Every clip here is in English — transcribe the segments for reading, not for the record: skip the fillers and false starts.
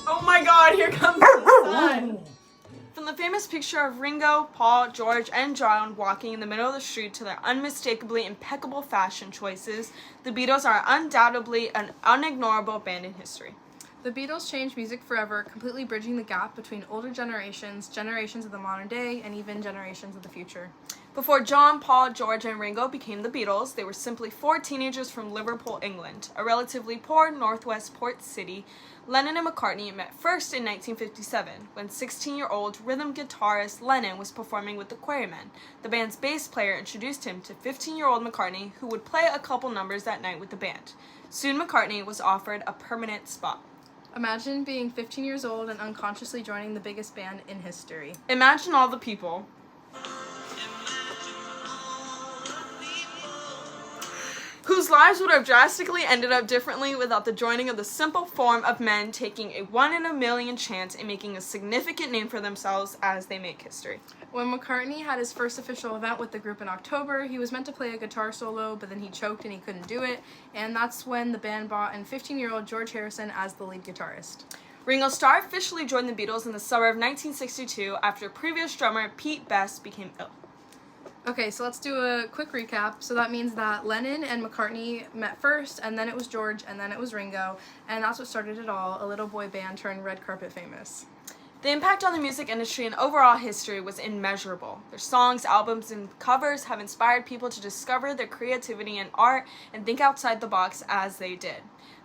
Oh my god, here comes the sun. From the famous picture of Ringo, Paul, George, and John walking in the middle of the street to their unmistakably impeccable fashion choices, the Beatles are undoubtedly an unignorable band in history. The Beatles changed music forever, completely bridging the gap between older generations, generations of the modern day, and even generations of the future. Before John, Paul, George, and Ringo became the Beatles, they were simply 4 teenagers from Liverpool, England, a relatively poor northwest port city. Lennon and McCartney met first in 1957, when 16-year-old rhythm guitarist Lennon was performing with the Quarrymen. The band's bass player introduced him to 15-year-old McCartney, who would play a couple numbers that night with the band. Soon McCartney was offered a permanent spot. Imagine being 15 years old and unconsciously joining the biggest band in history. Imagine all the people whose lives would have drastically ended up differently without the joining of the simple form of men taking a 1 in a million chance and making a significant name for themselves as they make history. When McCartney had his first official event with the group in October, he was meant to play a guitar solo, but then he choked and he couldn't do it, and that's when the band brought in 15-year-old George Harrison as the lead guitarist. Ringo Starr officially joined the Beatles in the summer of 1962 after previous drummer Pete Best became ill. Okay, so let's do a quick recap. So that means that Lennon and McCartney met first, and then it was George, and then it was Ringo, and that's what started it all, a little boy band turned red carpet famous. The impact on the music industry and overall history was immeasurable. Their songs, albums, and covers have inspired people to discover their creativity in art and think outside the box as they did.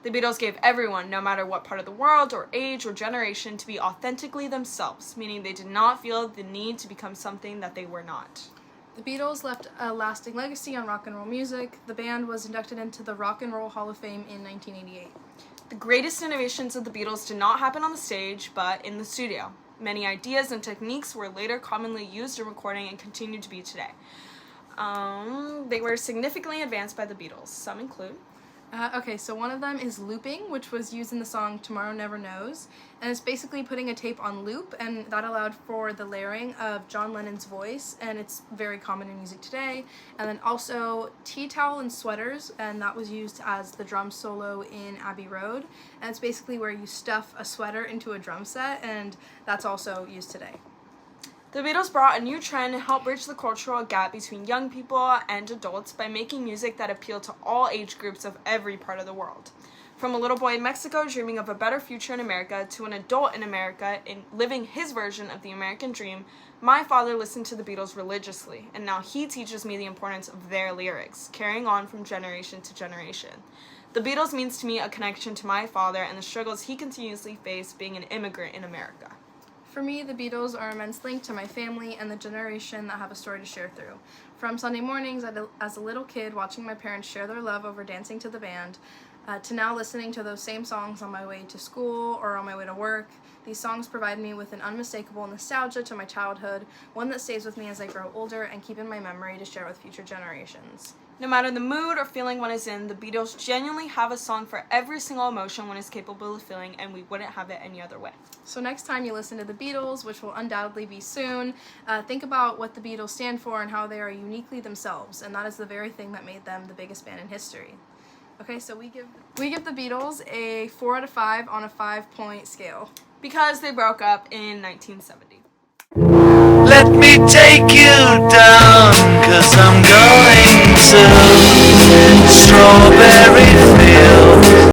The Beatles gave everyone, no matter what part of the world or age or generation, to be authentically themselves, meaning they did not feel the need to become something that they were not. The Beatles left a lasting legacy on rock and roll music. The band was inducted into the Rock and Roll Hall of Fame in 1988. The greatest innovations of the Beatles did not happen on the stage, but in the studio. Many ideas and techniques were later commonly used in recording and continue to be today. They were significantly advanced by the Beatles. Some include... Okay, so one of them is looping, which was used in the song Tomorrow Never Knows, and it's basically putting a tape on loop, and that allowed for the layering of John Lennon's voice, and it's very common in music today. And then also tea towel and sweaters, and that was used as the drum solo in Abbey Road, and it's basically where you stuff a sweater into a drum set, and that's also used today. The Beatles brought a new trend and helped bridge the cultural gap between young people and adults by making music that appealed to all age groups of every part of the world. From a little boy in Mexico dreaming of a better future in America to an adult in America living his version of the American dream, my father listened to the Beatles religiously, and now he teaches me the importance of their lyrics, carrying on from generation to generation. The Beatles means to me a connection to my father and the struggles he continuously faced being an immigrant in America. For me, the Beatles are an immense link to my family and the generation that have a story to share through. From Sunday mornings as a little kid watching my parents share their love over dancing to the band, to now listening to those same songs on my way to school or on my way to work, these songs provide me with an unmistakable nostalgia to my childhood, one that stays with me as I grow older and keep in my memory to share with future generations. No matter the mood or feeling one is in, the Beatles genuinely have a song for every single emotion one is capable of feeling, and we wouldn't have it any other way. So next time you listen to the Beatles, which will undoubtedly be soon, think about what the Beatles stand for and how they are uniquely themselves, and that is the very thing that made them the biggest band in history. Okay, so we give the Beatles a 4 out of 5 on a 5-point scale. Because they broke up in 1970. Let me take you down, 'cause I'm going to Strawberry Fields.